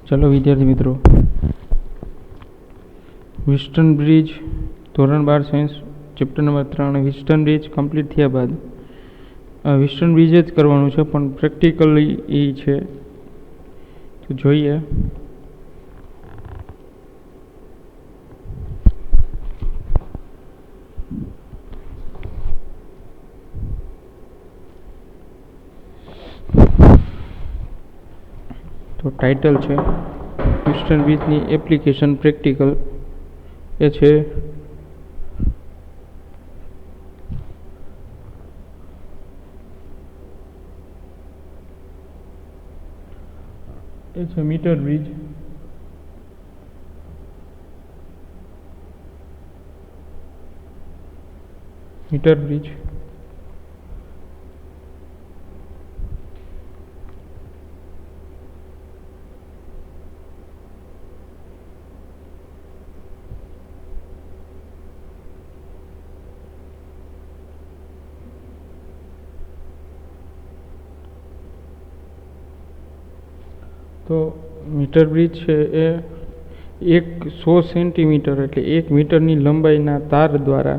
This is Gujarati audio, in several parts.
चलो विद्यार्थी मित्रों, विस्टर्न ब्रिज धोरण 12 science chapter number 3 western bridge complete थया बाद विस्टर्न ब्रिज ज करवानुं छे पण प्रेक्टिकली ई छे तो जोईए। तो टाइटल है विस्टर्न ब्रिज नी एप्लिकेशन प्रेक्टिकल ए छे मीटर ब्रिज। मीटर ब्रिज तो मीटर ब्रिज है एक 100 सेंटीमीटर एटले 1 मीटरनी लंबाईना तार द्वारा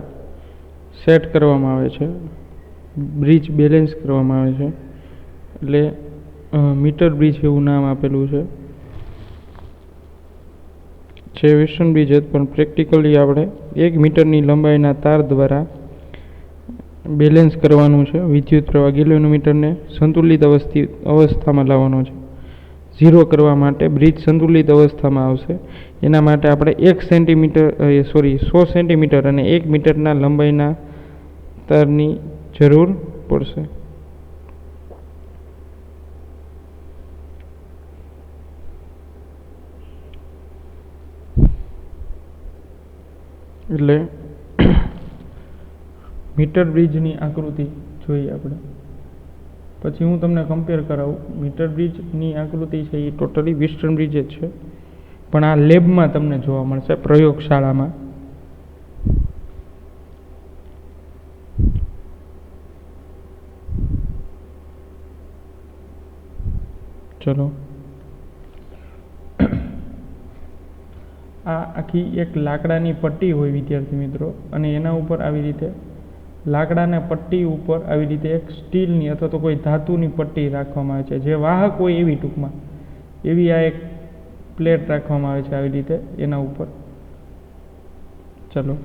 सेट करवामां आवे छे। ब्रिज बेलेन्स करवामां आवे छे एटले मीटर ब्रिज एवुं नाम आपेलुं छे वेस्टर्न ब्रिज पण प्रेक्टिकली आपणे 1 मीटरनी लंबाईना तार द्वारा बेलेन्स करवानुं छे। विद्युत प्रवाह गैल्वेनोमीटरने संतुलित अवस्थामां लावવાનો छे। 0 करवा माटे ब्रिज संतुलित अवस्था में आवशे। एना माटे आपणे 1 सेंटीमीटर 100 सेंटीमीटर अने 1 मीटरना लंबाईना तारनी जरूर पड़शे। एटले मीटर ब्रिजनी आकृति जोईए आपणे। पछी हूँ तमने कम्पेर कराऊँ। मीटर ब्रिज नी आकृति है ये टोटली वेस्टर्न ब्रिज ज छे पण आ लेब में तमने जोवा मळशे, प्रयोगशाला में। चलो आ आखी एक लाकडानी पट्टी होय विद्यार्थी मित्रों अने एना उपर आवी रीते लाकडाना पट्टी ऊपर आवी रीते एक स्टीलनी अथवा तो कोई धातुनी पट्टी राखवामां आवे छे जे वाहक होय एवी टूंकमां एवी आ एक प्लेट राखवामां आवे छे आवी रीते एना उपर। चलो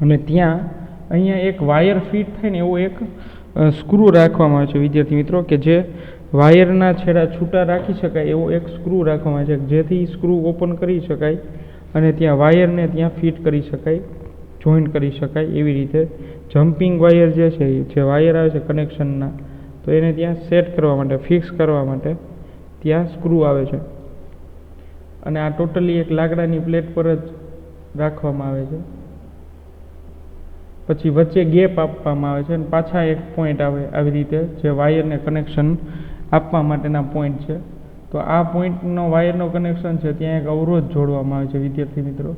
अने त्यां अहींया एक वायर फीट थाय ने एवो एक स्क्रू राखवामां आवे छे विद्यार्थी मित्रों के जे वायरना छेड़ा छूटा राखी शकाय एवो एक स्क्रू राखवामां आवे छे जेथी स्क्रू ओपन करी शकाय अने त्यां वायरने त्यां फीट करी शकाय, जॉइंट करी शकाय एवी रीते। जम्पिंग वायर जे वायर आवे छे कनेक्शनना तो एने त्यां सेट करवा माटे फिक्स करवा माटे त्यां स्क्रू आवे छे अने आ टोटली एक लाकडानी प्लेट पर ज राखवामां आवे छे। पछी वच्चे गेप आपवामां आवे छे अने पाछा एक पॉइंट आवे आवी रीते जे वायरने कनेक्शन आपवा माटेना पॉइंट छे। तो आ पॉइंटनो वायरनो कनेक्शन छे त्यां एक अवरोध जोड़वामां आवे छे विद्यार्थी मित्रों।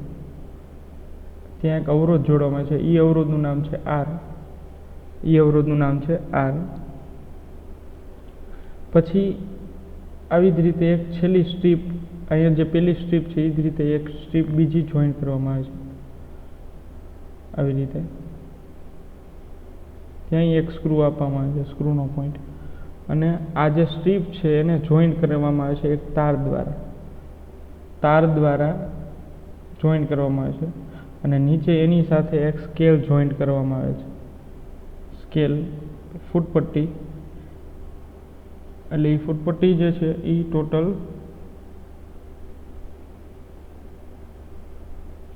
त्यां एक अवरोध जोड़वामां आवे छे। ई अवरोधनुं नाम छे आर। ई अवरोधनुं नाम छे आर। पछी आवी ज रीते एक छेल्ली स्ट्रीप अहींया जे पेली स्ट्रीप छे ई ज रीते एक स्ट्रीप बीजी जॉइन करवामां आवे छे आवी रीते। त्यां एक स्क्रू आपवामां आवे छे, स्क्रूनो पॉइंट अने आ जे स्ट्रीप छे एने जॉइन करवामां आवे छे एक तार द्वारा जॉइन करवामां आवे छे अने नीचे एनी साथे एक स्केल जॉइंट करवामां आवे छे। स्केल फूटपट्टी एटले ई फूटपट्टी जे छे ई टोटल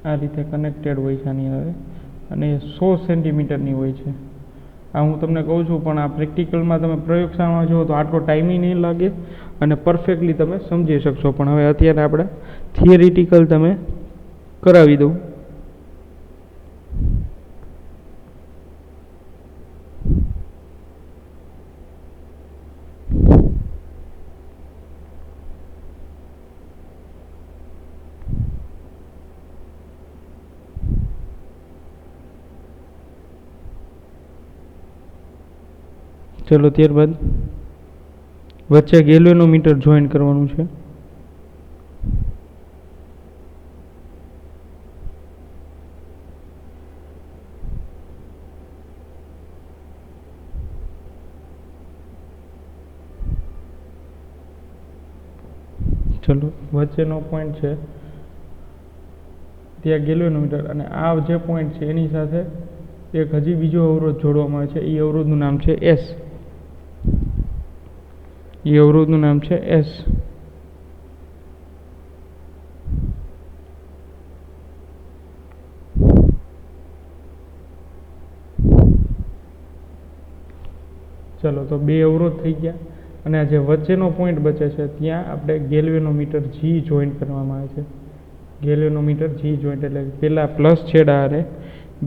आ रीते कनेक्टेड होय छे आनी हारे अने 100 सेंटीमीटरनी होय छे। आ हूँ तमने कहूँ छूं पण आ प्रेक्टिकलमां तमे प्रयोगशाळामां जोवो तो आटलो टाइम ही नहीं लागे अने परफेक्टली तमे समजी शकशो। पण हवे अत्यारे आपणे थियरिटिकल तमे करावी दઉં। चलो त्यारबाद वच्चे गैल्वेनोमीटर जॉइन करवानुं छे। ચલો વચ્ચેનો પોઈન્ટ છે ત્યાં ગેલ્વેનોમીટર, અને આ જે પોઈન્ટ છે એની સાથે એક હજી બીજો અવરોધ જોડવામાં આવે છે. એ અવરોધનું નામ છે એસ. એ અવરોધનું નામ છે એસ. ચલો તો બે અવરોધ થઈ ગયા, અને આ જે વચ્ચેનો પોઈન્ટ બચે છે ત્યાં આપણે ગેલ્વેનોમીટર જી જોઈન્ટ કરવામાં આવે છે. ગેલ્વેનોમીટર જી જોઈન્ટ એટલે પેલા પ્લસ છેડા હારે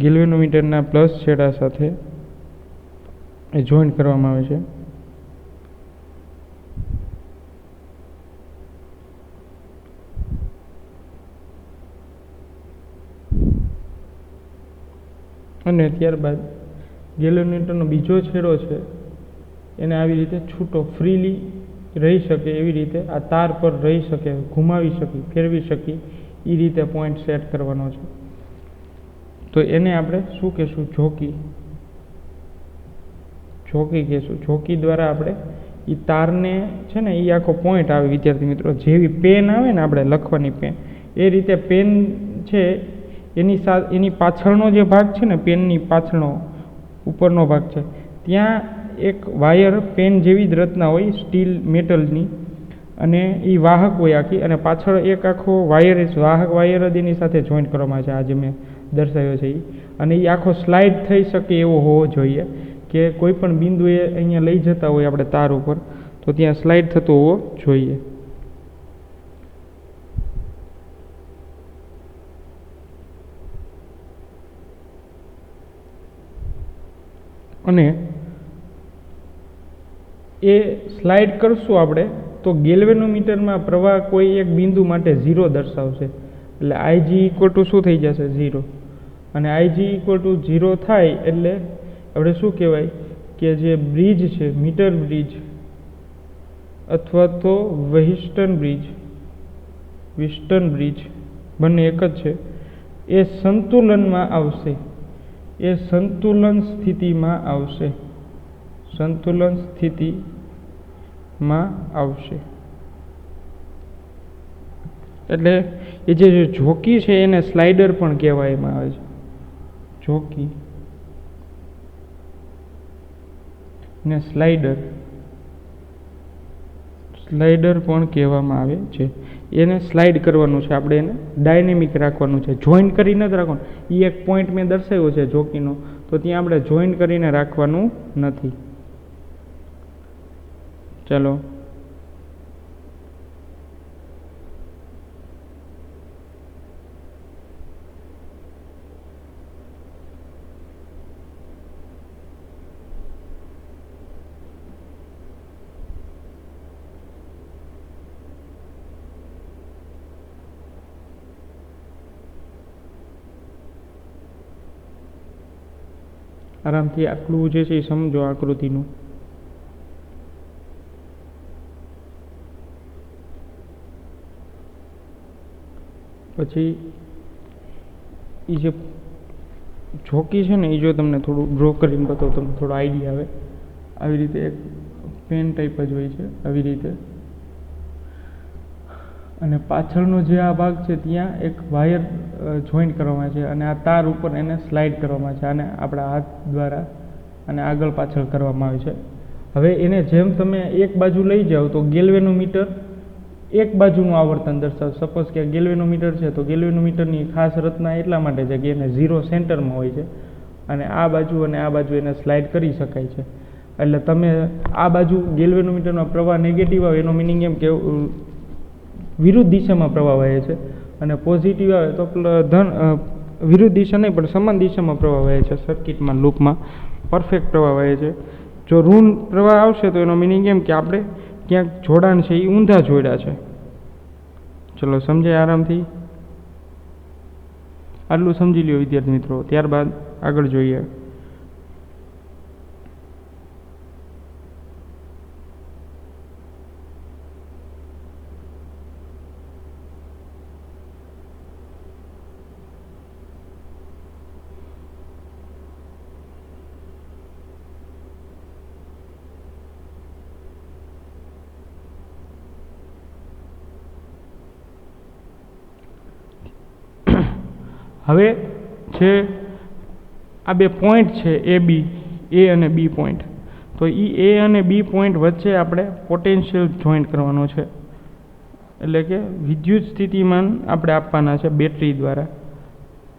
ગેલ્વેનોમીટરના પ્લસ છેડા સાથે એ જોઈન્ટ કરવામાં આવે છે. અને ત્યારબાદ ગેલ્વેનોમીટરનો બીજો છેડો છે એને આવી રીતે છૂટો ફ્રીલી રહી શકે એવી રીતે આ તાર પર રહી શકે, ઘુમાવી શકી, ફેરવી શકી એ રીતે પોઈન્ટ સેટ કરવાનો છે. તો એને આપણે શું કહેશું? જોકી. જોકી કહેશું. જોકી દ્વારા આપણે એ તારને છે ને એ આખો પોઈન્ટ આવે વિદ્યાર્થી મિત્રો, જેવી પેન આવે ને આપણે લખવાની પેન, એ રીતે પેન છે એની પાછળનો જે ભાગ છે ને, પેનની પાછળનો ઉપરનો ભાગ છે, ત્યાં એક વાયર પેન જેવી જ રચના હોય સ્ટીલ મેટલની, અને એ વાહક હોય આખી, અને પાછળ એક આખો વાયર વાહક વાયર જ એની સાથે જોઈન્ટ કરવામાં આવે છે, આ જે મેં દર્શાવ્યો છે એ. અને એ આખો સ્લાઇડ થઈ શકે એવો હોવો જોઈએ, કે કોઈ પણ બિંદુએ અહીંયા લઈ જતા હોય આપણે તાર ઉપર તો ત્યાં સ્લાઇડ થતો હોવો જોઈએ. અને એ સ્લાઇડ કરશું આપણે તો ગેલ્વેનોમીટરમાં પ્રવાહ કોઈ એક બિંદુ માટે 0 દર્શાવશે. એટલે આઈજી ઇક્વલ ટુ શું થઈ જશે? 0. અને આઈજી ઇક્વલ ટુ 0 થાય એટલે આપણે શું કહેવાય કે જે બ્રિજ છે, મીટર બ્રિજ અથવા તો વ્હિસ્ટન બ્રિજ બંને એક જ છે, એ સંતુલનમાં આવશે. એ સંતુલન સ્થિતિમાં આવશે. સંતુલન સ્થિતિમાં આવશે. એટલે એ જે જોકી છે એને સ્લાઇડર પણ કહેવામાં આવે છે. જોકી ને સ્લાઇડર પણ કહેવામાં આવે છે. એને સ્લાઇડ કરવાનું છે આપણે, એને ડાયનેમિક રાખવાનું છે, જોઈન્ટ કરીને જ રાખવાનું. એ એક પોઈન્ટ મેં દર્શાવ્યો છે જોકીનો, તો ત્યાં આપણે જોઈન્ટ કરીને રાખવાનું નથી. ચલો આરામથી આટલું જે છે એ સમજો આકૃતિનું. પછી એ જે જોકી છે ને એ જો તમને થોડું ડ્રો કરીને બતાવો, તમને થોડો આઈડિયા આવે. આવી રીતે એક પેન ટાઈપ જ હોય છે, આવી રીતે. અને પાછળનો જે આ ભાગ છે ત્યાં એક વાયર જોઈન્ટ કરવામાં આવે છે, અને આ તાર ઉપર એને સ્લાઇડ કરવામાં આવે છે, અને આપણા હાથ દ્વારા અને આગળ પાછળ કરવામાં આવે છે. હવે એને જેમ તમે એક બાજુ લઈ જાઓ તો ગેલ્વેનોમીટર એક બાજુનું આવર્તન દર્શાવશે. સપોઝ કે ગેલ્વેનોમીટર છે તો ગેલ્વેનોમીટરની ખાસ રચના એટલા માટે છે કે એને 0 સેન્ટરમાં હોય છે, અને આ બાજુ અને આ બાજુ એને સ્લાઇડ કરી શકાય છે. એટલે તમે આ બાજુ ગેલ્વેનોમીટરમાં પ્રવાહ નેગેટિવ આવે એનો મિનિંગ એમ કે વિરુદ્ધ દિશામાં પ્રવાહ વહે છે, અને પોઝિટિવ આવે તો વિરુદ્ધ દિશા નહીં પણ સમાન દિશામાં પ્રવાહ વહે છે. સર્કિટમાં લૂપમાં પરફેક્ટ પ્રવાહ વહે છે. જો ઋણ પ્રવાહ આવશે તો એનો મિનિંગ એમ કે આપણે ક્યાંક જોડાણ છે એ ઊંધા જોડ્યા છે. ચલો સમજાય આરામથી? આટલું સમજી લ્યો વિદ્યાર્થી મિત્રો. ત્યારબાદ આગળ જોઈએ. હવે જે આ બે પોઈન્ટ છે એ અને બી પોઈન્ટ, તો એ અને બી પોઈન્ટ વચ્ચે આપણે પોટેન્શિયલ જોઈન્ટ કરવાનો છે, એટલે કે વિદ્યુત સ્થિતિમાન આપણે આપવાના છે બેટરી દ્વારા.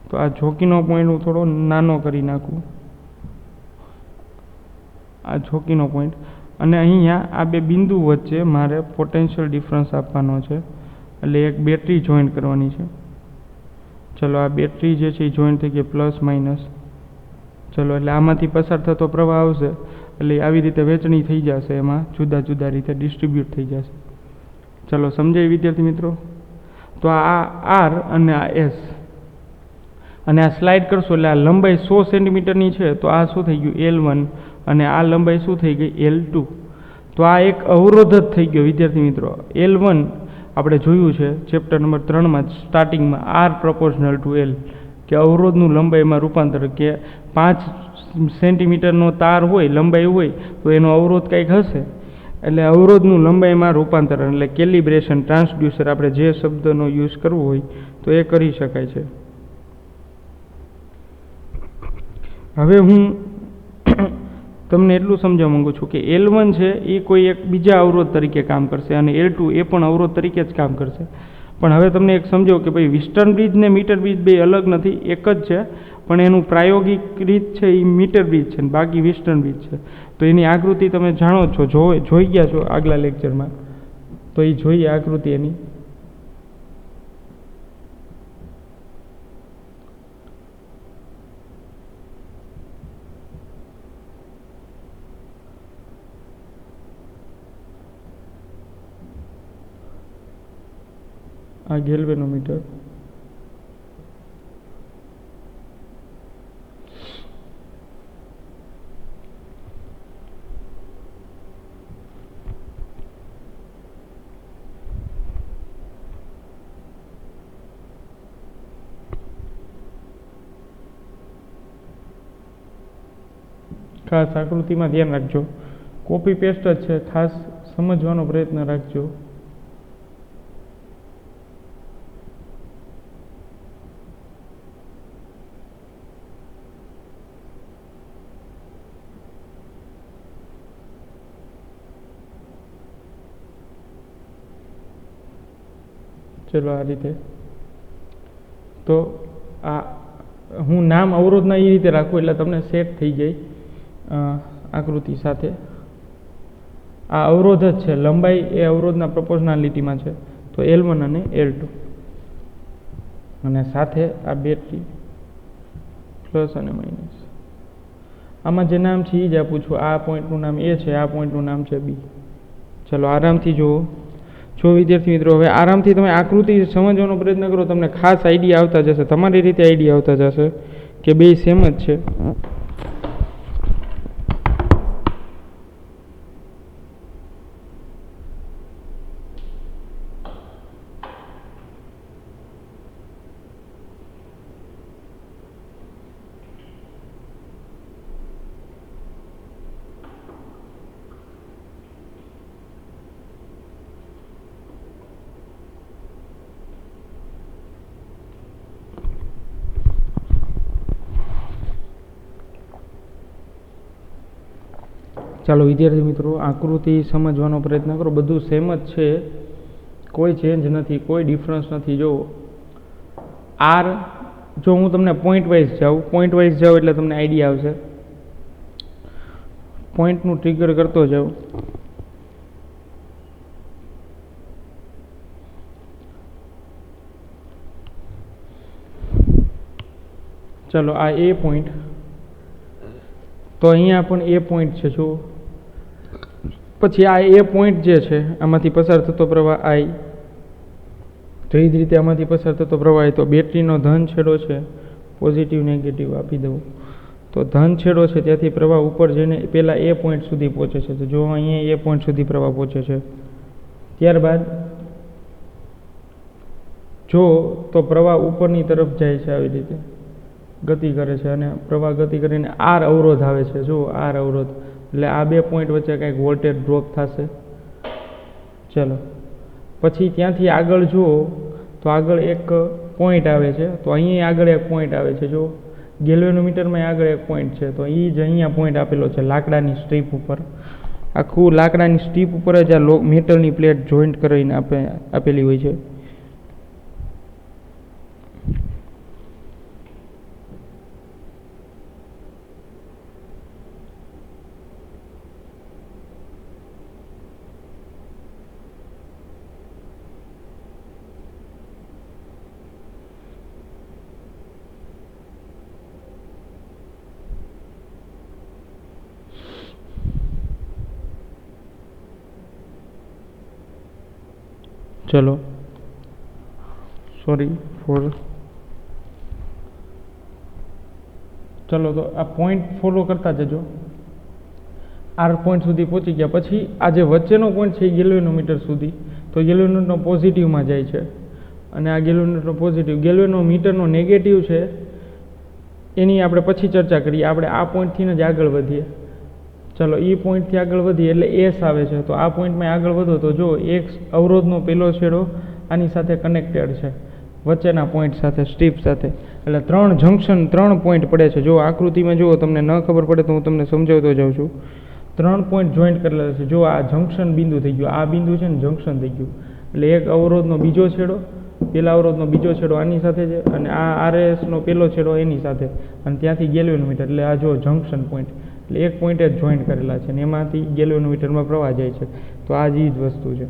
તો આ જોકીનો પોઈન્ટ હું થોડો નાનો કરી નાખું, આ જોકીનો પોઈન્ટ, અને અહીંયા આ બે બિંદુ વચ્ચે મારે પોટેન્શિયલ ડિફરન્સ આપવાનો છે, એટલે એક બેટરી જોઈન્ટ કરવાની છે. ચલો આ બેટરી જે છે એ જોઈન્ટ થઈ ગઈ પ્લસ માઇનસ. ચલો એટલે આમાંથી પસાર થતો પ્રવાહ આવશે, એટલે આવી રીતે વહેંચણી થઈ જશે, એમાં જુદા જુદા રીતે ડિસ્ટ્રીબ્યુટ થઈ જશે. ચલો સમજાય વિદ્યાર્થી મિત્રો? તો આ આર અને આ એસ, અને આ સ્લાઇડ કરશો એટલે આ લંબાઈ 100 સેન્ટીમીટરની છે, તો આ શું થઈ ગયું L1, અને આ લંબાઈ શું થઈ ગઈ L2. તો આ એક અવરોધ જ થઈ ગયો વિદ્યાર્થી મિત્રો. L1 આપણે જોયું છે ચેપ્ટર નંબર 3માં સ્ટાર્ટિંગમાં, આર પ્રોપોર્શનલ ટુ એલ, કે અવરોધનું લંબાઈમાં રૂપાંતર, કે 5 સેન્ટીમીટરનો તાર હોય, લંબાઈ હોય, તો એનો અવરોધ કંઈક હશે, એટલે અવરોધનું લંબાઈમાં રૂપાંતર, એટલે કેલિબ્રેશન, ટ્રાન્સડ્યુસર, આપણે જે શબ્દનો યુઝ કરવો હોય તો એ કરી શકાય છે. હવે હું તમને એટલું સમજવા માંગુ છું કે L1 છે એ કોઈ એક બીજા અવરોધ તરીકે કામ કરશે, અને L2 એ પણ અવરોધ તરીકે જ કામ કરશે. પણ હવે તમને એક સમજો કે ભાઈ વિસ્ટર્ન બ્રિજ ને મીટર બ્રિજ બે અલગ નથી, એક જ છે, પણ એનું પ્રાયોગિક રીત છે એ મીટર બ્રિજ છે, બાકી વિસ્ટર્ન બ્રિજ છે. તો એની આકૃતિ તમે જાણો છો, જોઈ ગયા છો આગલા લેક્ચરમાં, તો એ જોઈએ આકૃતિ એની. આ ગેલ્વેનોમીટર, ખાસ આકૃતિમાં ધ્યાન રાખજો, કોપી પેસ્ટ જ છે, ખાસ સમજવાનો પ્રયત્ન રાખજો. ચલો આ રીતે. તો આ હું નામ અવરોધના એ રીતે રાખું એટલે તમને સેટ થઈ જાય આકૃતિ સાથે. આ અવરોધ જ છે, લંબાઈ એ અવરોધના પ્રોપોર્શનાલિટીમાં છે, તો L1 અને L2, અને સાથે આ બેટરી પ્લસ અને માઇનસ. આમાં જે નામ છે એ જ આપું છું. આ પોઈન્ટનું નામ A છે, આ પોઈન્ટનું નામ છે B. ચલો આરામથી જુઓ. જો વિદ્યાર્થી મિત્રો હવે આરામથી તમે આકૃતિ સમજવાનો પ્રયત્ન કરો, તમને ખાસ આઈડિયા આવતા જશે, તમારી રીતે આઈડિયા આવતા જશે કે બે સેમ જ છે. ચાલો વિદ્યાર્થી મિત્રો આકૃતિ સમજવાનો પ્રયત્ન કરો, બધું સેમ જ છે, કોઈ ચેન્જ નથી, કોઈ ડિફરન્સ નથી. જો આર, જો હું તમને પોઈન્ટ વાઇઝ જાઉં એટલે તમને આઈડિયા આવશે. પોઈન્ટનું ટ્રિગર કરતો જાઉં. ચલો આ એ પોઈન્ટ, તો અહીંયા પણ એ પોઈન્ટ છે. જો પછી આ એ પોઈન્ટ જે છે આમાંથી પસાર થતો પ્રવાહ I, તો એ જ રીતે આમાંથી પસાર થતો પ્રવાહ I. તો બેટરીનો ધન છેડો છે, પોઝિટિવ નેગેટિવ આપી દઉં, તો ધન છેડો છે ત્યાંથી પ્રવાહ ઉપર જઈને પહેલાં એ પોઈન્ટ સુધી પહોંચે છે. તો જો અહીંયા એ પોઈન્ટ સુધી પ્રવાહ પહોંચે છે, ત્યારબાદ જો તો પ્રવાહ ઉપરની તરફ જાય છે, આવી રીતે ગતિ કરે છે, અને પ્રવાહ ગતિ કરીને આર અવરોધ આવે છે. જો આર અવરોધ, એટલે આ બે પોઈન્ટ વચ્ચે કંઈક વોલ્ટેજ ડ્રોપ થશે. ચલો પછી ત્યાંથી આગળ જુઓ તો આગળ એક પોઈન્ટ આવે છે, તો અહીંયા આગળ એક પોઈન્ટ આવે છે. જો ગેલ્વેનોમીટરમાં આગળ એક પોઈન્ટ છે, તો એ જ અહીંયા પોઈન્ટ આપેલો છે લાકડાની સ્ટ્રીપ ઉપર. આખું લાકડાની સ્ટ્રીપ ઉપર જ આ મેટલની પ્લેટ જોઈન્ટ કરીને આપેલી હોય છે. ચલો સોરી ફોર ચલો તો આ પોઈન્ટ ફોલો કરતા જજો. આર પોઈન્ટ સુધી પહોંચી ગયા પછી આ જે વચ્ચેનો પોઈન્ટ છે એ ગેલ્વેનોમીટર સુધી, તો ગેલ્વેનોમીટરનો પોઝિટિવમાં જાય છે અને આ ગેલ્વેનોમીટરનો પોઝિટિવ. ગેલ્વેનોમીટરનો નેગેટિવ છે એની આપણે પછી ચર્ચા કરીએ. આપણે આ પોઈન્ટથી જ આગળ વધીએ. ચલો એ પોઈન્ટથી આગળ વધીએ એટલે એસ આવે છે, તો આ પોઈન્ટમાં આગળ વધો તો જો એક અવરોધનો પેલો છેડો આની સાથે કનેક્ટેડ છે વચ્ચેના પોઈન્ટ સાથે, સ્ટ્રીપ સાથે, એટલે 3 જંક્શન 3 પોઈન્ટ પડે છે. જો આકૃતિમાં જુઓ, તમને ન ખબર પડે તો હું તમને સમજાવતો જાઉં છું. 3 પોઈન્ટ જોઈન્ટ કરેલા છે. જો આ જંક્શન બિંદુ થઈ ગયું, આ બિંદુ છે ને જંક્શન થઈ ગયું, એટલે એક અવરોધનો બીજો છેડો, પેલા અવરોધનો બીજો છેડો આની સાથે છે અને આ આરએસનો પેલો છેડો એની સાથે, અને ત્યાંથી ગેલ્વેનોમીટર, એટલે આ જો જંક્શન પોઈન્ટ, એટલે એક પોઈન્ટે જ જોઈન્ટ કરેલા છે ને એમાંથી ગેલ્વેનોમીટરમાં પ્રવાહ જાય છે. તો આ જ એ જ વસ્તુ છે.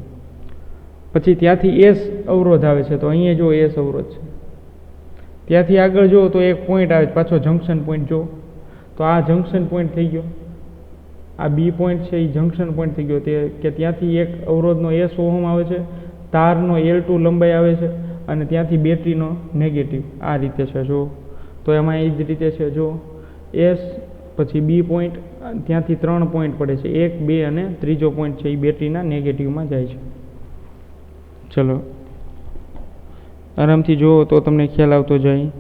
પછી ત્યાંથી એસ અવરોધ આવે છે, તો અહીંયા જો એસ અવરોધ છે. ત્યાંથી આગળ જુઓ તો એક પોઈન્ટ આવે છે પાછો જંક્શન પોઈન્ટ. જો તો આ જંક્શન પોઈન્ટ થઈ ગયો, આ બી પોઈન્ટ છે એ જંક્શન પોઈન્ટ થઈ ગયો. તે કે ત્યાંથી એક અવરોધનો એસ ઓહમ આવે છે, તારનો L2 લંબાઈ આવે છે અને ત્યાંથી બેટરીનો નેગેટિવ આ રીતે છે. જો તો એમાં એ જ રીતે છે. જો એસ પછી બી પોઈન્ટ, ત્યાંથી 3 પોઈન્ટ પડે છે, 1, 2 અને ત્રીજો પોઈન્ટ છે એ બેટરીના નેગેટિવમાં જાય છે. ચલો આરામથી જુઓ તો તમને ખ્યાલ આવતો જાય.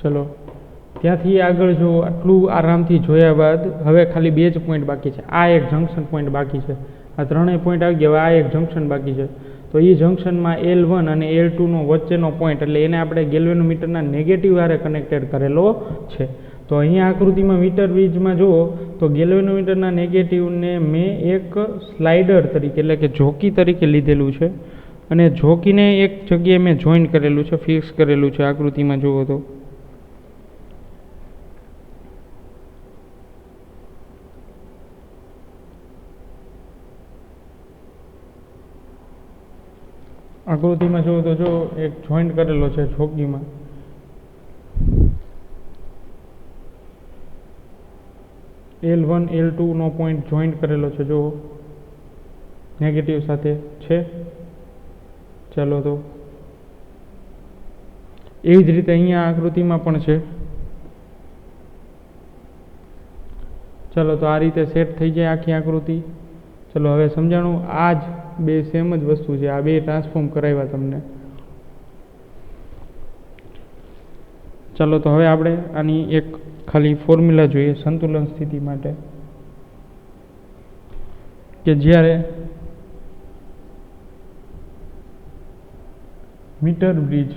ચલો ત્યાંથી આગળ જો આટલું આરામથી જોયા બાદ હવે ખાલી 2 જ પોઈન્ટ બાકી છે. આ એક જંક્શન પોઈન્ટ બાકી છે. આ ત્રણેય પોઈન્ટ આવી ગયા. આ એક જંક્શન બાકી છે. તો એ જંક્શનમાં L1 અને L2નો વચ્ચેનો પોઈન્ટ, એટલે એને આપણે ગેલ્વેનોમીટરના નેગેટિવ હારે કનેક્ટેડ કરેલો છે. તો અહીંયા આકૃતિમાં મીટર બ્રિજમાં જુઓ તો ગેલ્વેનોમીટરના નેગેટિવને મેં એક સ્લાઇડર તરીકે, એટલે કે જોકી તરીકે લીધેલું છે અને જોકીને એક જગ્યાએ મેં જોઈન્ટ કરેલું છે, ફિક્સ કરેલું છે. આકૃતિમાં જુઓ તો આકૃતિમાં જુઓ તો જો એક જોઈન્ટ કરેલો છે જોકીમાં. L1 L2નો પોઈન્ટ જોઈન્ટ કરેલો છે. જો નેગેટિવ સાથે છે. ચાલો તો એવી જ રીતે અહીંયા આકૃતિમાં પણ છે. ચલો તો આ રીતે સેટ થઈ જાય આખી આકૃતિ. ચલો હવે સમજાણું. આ જ 2 સેમ જ વસ્તુ છે. આ 2 ટ્રાન્સફોર્મ કરાવ્યા તમને. ચાલો તો હવે આપણે આની એક ખાલી ફોર્મ્યુલા જોઈએ સંતુલન સ્થિતિ માટે, કે જ્યારે મીટર બ્રિજ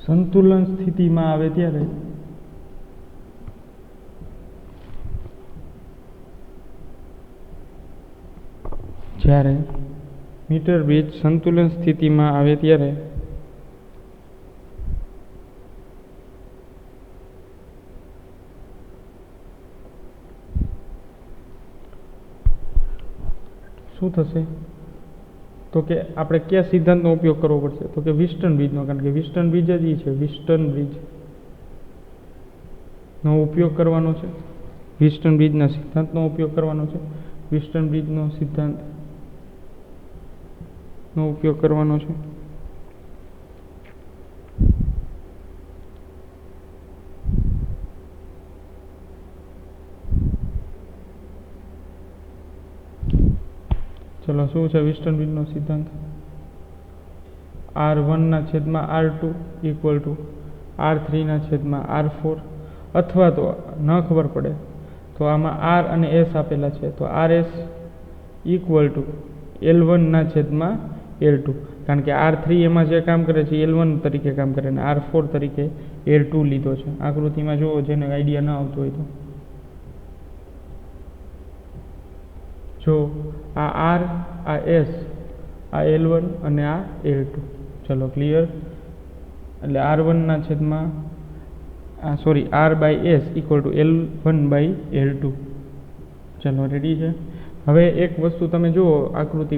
સંતુલન સ્થિતિમાં આવે ત્યારે મીટર બ્રિજ સંતુલન સ્થિતિમાં આવે ત્યારે શું થશે? તો કે આપણે કયા સિદ્ધાંતનો ઉપયોગ કરવો પડશે? તો કે વિસ્ટર્ન બ્રિજનો, કારણ કે વિસ્ટર્ન બ્રિજ જ એ છે, વિસ્ટર્ન બ્રિજનો ઉપયોગ કરવાનો છે, વિસ્ટર્ન બ્રિજના સિદ્ધાંતનો ઉપયોગ કરવાનો છે, વિસ્ટર્ન બ્રિજનો સિદ્ધાંતનો ઉપયોગ કરવાનો છે. ચલો, શું છે વિસ્ટર્ન બ્રિજનો સિદ્ધાંત? R1/R2 = R3/R4, અથવા તો ન ખબર પડે તો આમાં R અને S આપેલા છે, તો RS = L1/L2, કારણ કે R3 એમાં જે કામ કરે છે L1 તરીકે કામ કરે અને R4 તરીકે L2 લીધો છે. આકૃતિમાં જુઓ, જેને આઈડિયા ન આવતો હોય તો જો આ R, આ S, આ L1 અને આ L2. ચલો, ક્લિયર? એટલે R/S = L1/L2. ચલો, રેડી છે? હવે એક વસ્તુ તમે જુઓ આકૃતિ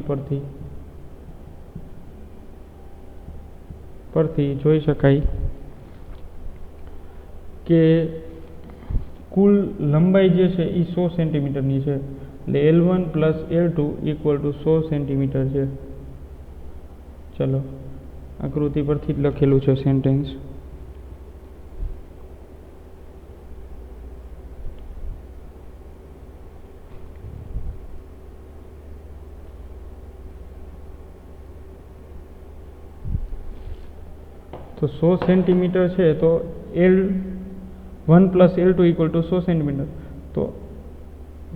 પરથી જોઈ શકાય કે કુલ લંબાઈ જે છે એ 100 સેન્ટીમીટરની છે. એટલે L1 + L2 = 100 સેન્ટીમીટર છે. ચલો, આકૃતિ પરથી જ લખેલું છે સેન્ટેન્સ. તો 100 સેન્ટીમીટર છે, તો L1 + L2 = 100 સેન્ટીમીટર. તો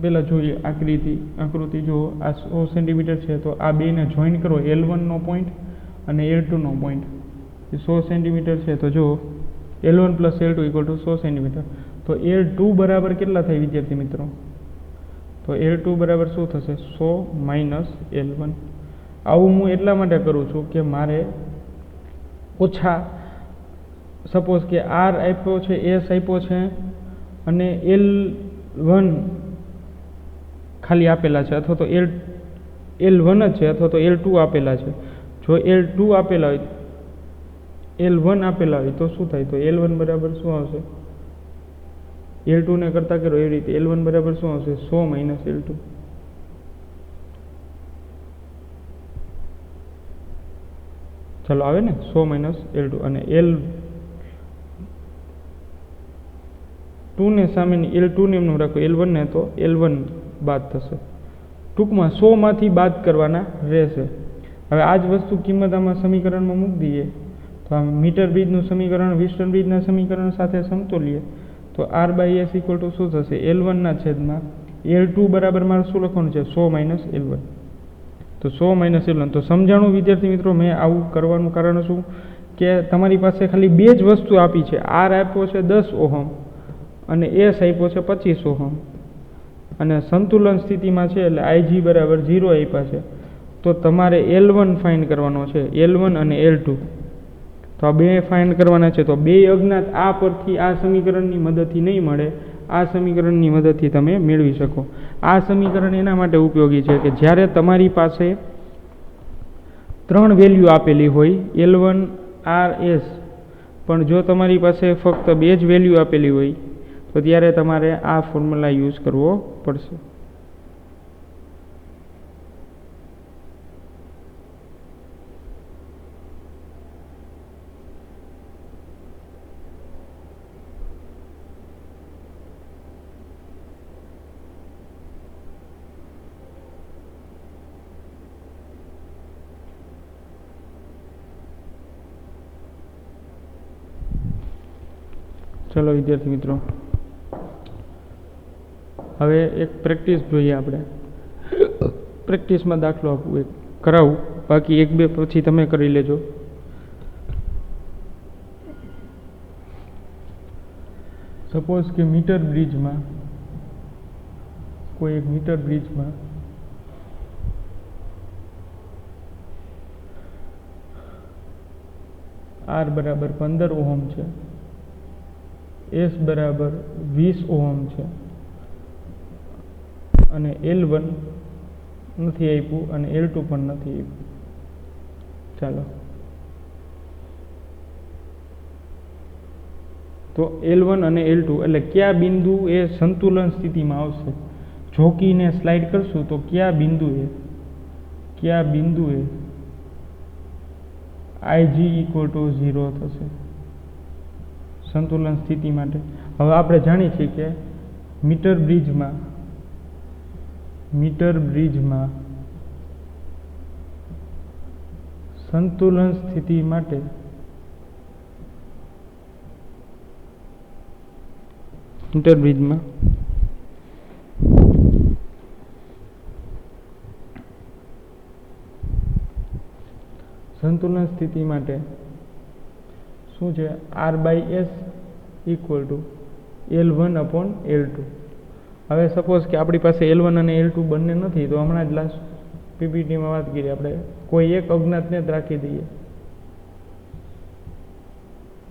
પહેલાં જોઈએ આકૃતિ જુઓ, આ 100 સેન્ટીમીટર છે, તો આ બેને જોઈન કરો, L1નો પોઈન્ટ અને L2નો પોઈન્ટ. 100 સેન્ટીમીટર છે, તો જુઓ L1 + L2 = 100 સેન્ટીમીટર. તો L2 બરાબર કેટલા થાય વિદ્યાર્થી મિત્રો? તો L2 બરાબર શું થશે? 100 - L1. આવું હું એટલા માટે કરું છું કે મારે ઓછા, સપોઝ કે R આપ્યો છે, S આપ્યો છે અને L1 ખાલી આપેલા છે, અથવા તો L1 જ છે, અથવા તો L2 આપેલા છે. જો L1 આપેલા હોય તો શું થાય? તો L1 બરાબર શું આવશે? L2 ને કરતા કરો એવી રીતે L1 બરાબર શું આવશે? 100 - L2. ચાલો, આવે ને 100 - L2. અને L2 ને સામેની L2 ને એમનું રાખો, L1 ને તો L1 બાદ થશે. ટૂંકમાં 100 માંથી બાદ કરવાના રહેશે. હવે આ જ વસ્તુ કિંમત આમાં સમીકરણમાં મૂકી દઈએ તો આ મીટર બ્રિજનું સમીકરણ વિસ્ટર્ન બ્રિજના સમીકરણ સાથે સમતોલીએ. તો R/S = શું થશે? L1/L2 બરાબર મારે શું લખવાનું છે? 100 - L1. તો 100 - L1. તો સમજાણું વિદ્યાર્થી મિત્રો? મેં આવું કરવાનું કારણ શું કે તમારી પાસે ખાલી બે જ વસ્તુ આપી છે. R આપ્યો છે 10 ઓહમ અને S આપ્યો છે 25 ઓહમ, અને સંતુલન સ્થિતિમાં છે એટલે IG = 0 આપ્યા છે. તો તમારે L1 ફાઇન્ડ કરવાનો છે, L1 અને L2. તો આ બે ફાઇન્ડ કરવાના છે. તો બે અજ્ઞાત આ પરથી આ સમીકરણની મદદથી નહીં મળે, આ સમીકરણની મદદથી તમે મેળવી શકો. આ સમીકરણ એના માટે ઉપયોગી છે કે જ્યારે તમારી પાસે 3 વેલ્યુ આપેલી હોય L1, R, S, પણ જો તમારી પાસે ફક્ત 2 જ વેલ્યુ આપેલી હોય તો ત્યારે તમારે આ ફોર્મ્યુલા યુઝ કરવો પડશે. ચલો વિદ્યાર્થી મિત્રો, હવે એક પ્રેક્ટિસ જોઈએ આપણે. પ્રેક્ટિસમાં દાખલો આપું, એક કરાવું, બાકી 1-2 પછી તમે કરી લેજો. સપોઝ કે મીટર બ્રિજમાં, કોઈ એક મીટર બ્રિજમાં R બરાબર 15 ઓહમ છે, S બરાબર 20 ઓહમ છે, અને L1 નથી આપ્યું અને L2 પણ નથી આપ્યું. ચાલો, તો L1 અને L2 એટલે કયા બિંદુ એ સંતુલન સ્થિતિમાં આવશે? ઝોકીને સ્લાઇડ કરશું તો કયા બિંદુએ IG = 0 થશે સંતુલન સ્થિતિ માટે? હવે આપણે જાણીએ છીએ કે મીટર બ્રિજમાં સંતુલન સ્થિતિ માટે શું છે? R/S = L1/L2. હવે સપોઝ કે આપણી પાસે L1 અને L2 બંને નથી, તો હમણાં જ લાસ્ટ PPTમાં વાત કરી, આપણે કોઈ એક અજ્ઞાતને જ રાખી દઈએ.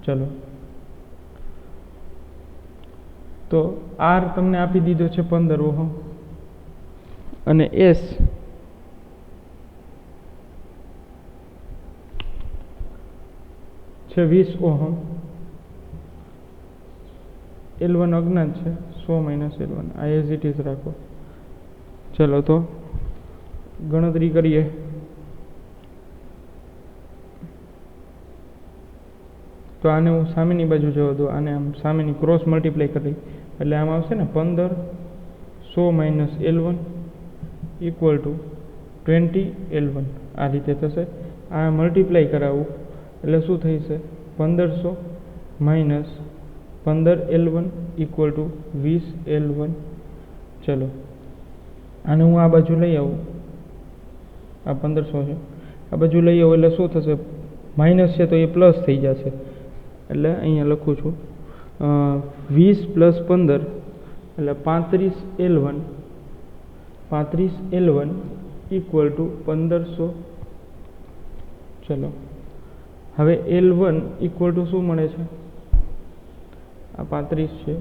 ચલો, તો R તમને આપી દીધો છે 15 ઓહમ અને S છે 20 ઓહમ. L1 અજ્ઞાત છે, 100 - L1, આ એઝ ઇટ ઇઝ રાખો. ચલો, તો ગણતરી કરીએ. તો આને હું સામેની બાજુ જવા દો, આને આમ સામેની ક્રોસ મલ્ટીપ્લાય કરી, એટલે આમ આવશે ને 15 100 - L1 = 20 L1. આ રીતે થશે. આ મલ્ટીપ્લાય કરાવું એટલે શું થઈ છે? 1500 - 15 L1 = 20 L1. ચલો, આને હું આ બાજુ લઈ આવું, આ 1500 છે, આ બાજુ લઈ આવું એટલે શું થશે? માઇનસ છે તો એ પ્લસ થઈ જશે, એટલે અહીંયા લખું છું 20 + 15 એટલે 35 L1 = 1500. ચલો, હવે L1 = શું મળે છે? આ 35 છે,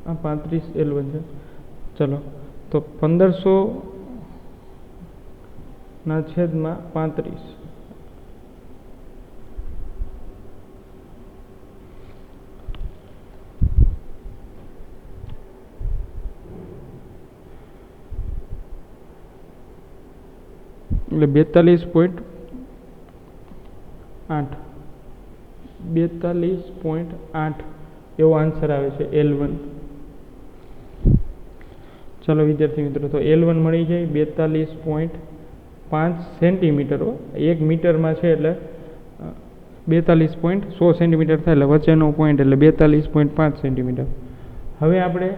આ 35 L1 છે. ચલો, તો 1500/35 એટલે 42.8 એવો આન્સર આવે છે L1. ચલો વિદ્યાર્થી મિત્રો, તો L1 મળી જાય 42.5 સેન્ટીમીટર. 1 મીટરમાં છે એટલે 42.100 સેન્ટીમીટર થાય, એટલે વચ્ચેનો પોઈન્ટ એટલે 42.5 સેન્ટીમીટર. હવે આપણે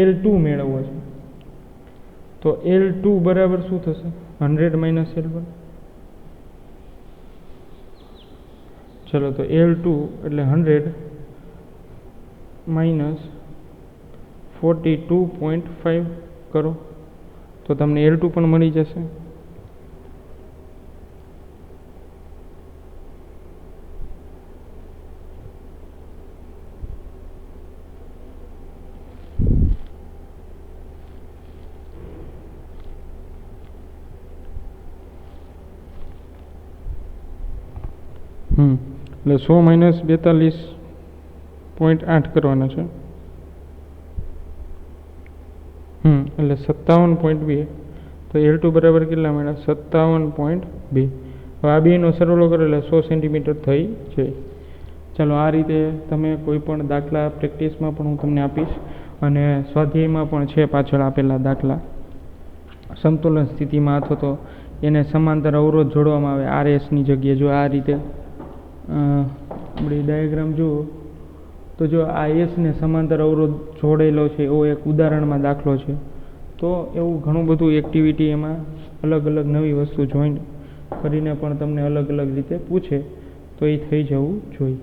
L2 મેળવવો છે, તો L2 બરાબર શું થશે? 100 - L1. ચલો, તો L2 એટલે 100 - 42.5 કરો તો તમને L2 પણ મળી જશે. એટલે 100 - 42.8 કરવાના છે. એટલે 57.2. તો L2 બરાબર કેટલા મળ્યા? 57.2. હવે આ બેનો સરવાળો કરો એટલે 100 સેન્ટીમીટર થઈ જાય. ચાલો, આ રીતે તમે કોઈ પણ દાખલા પ્રેક્ટિસમાં પણ હું તમને આપીશ, અને સ્વાધ્યાયમાં પણ છે પાછળ આપેલા દાખલા. સંતુલન સ્થિતિમાં અથવા તો એને સમાંતર અવરોધ જોડવામાં આવે RSની જગ્યાએ. જો આ રીતે આપણી ડાયાગ્રામ જુઓ તો જો આ એસને સમાંતર અવરોધ જોડેલો છે એવો એક ઉદાહરણમાં દાખલો છે. તો એવું ઘણું બધું એક્ટિવિટી એમાં અલગ અલગ નવી વસ્તુ જોઈન કરીને પણ તમને અલગ અલગ રીતે પૂછે તો એ થઈ જવું જોઈએ.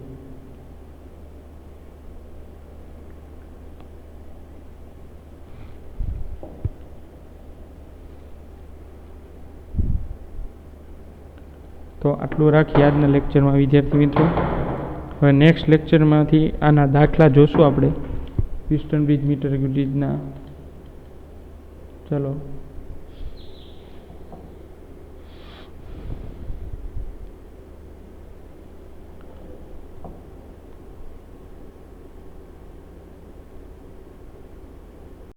તો આટલું રાખીએ આજના લેક્ચરમાં વિદ્યાર્થી મિત્રો. હવે નેક્સ્ટ લેક્ચરમાંથી આના દાખલા જોશું આપણે પિસ્ટન બ્રિજ મીટર બ્રિજના. ચલો.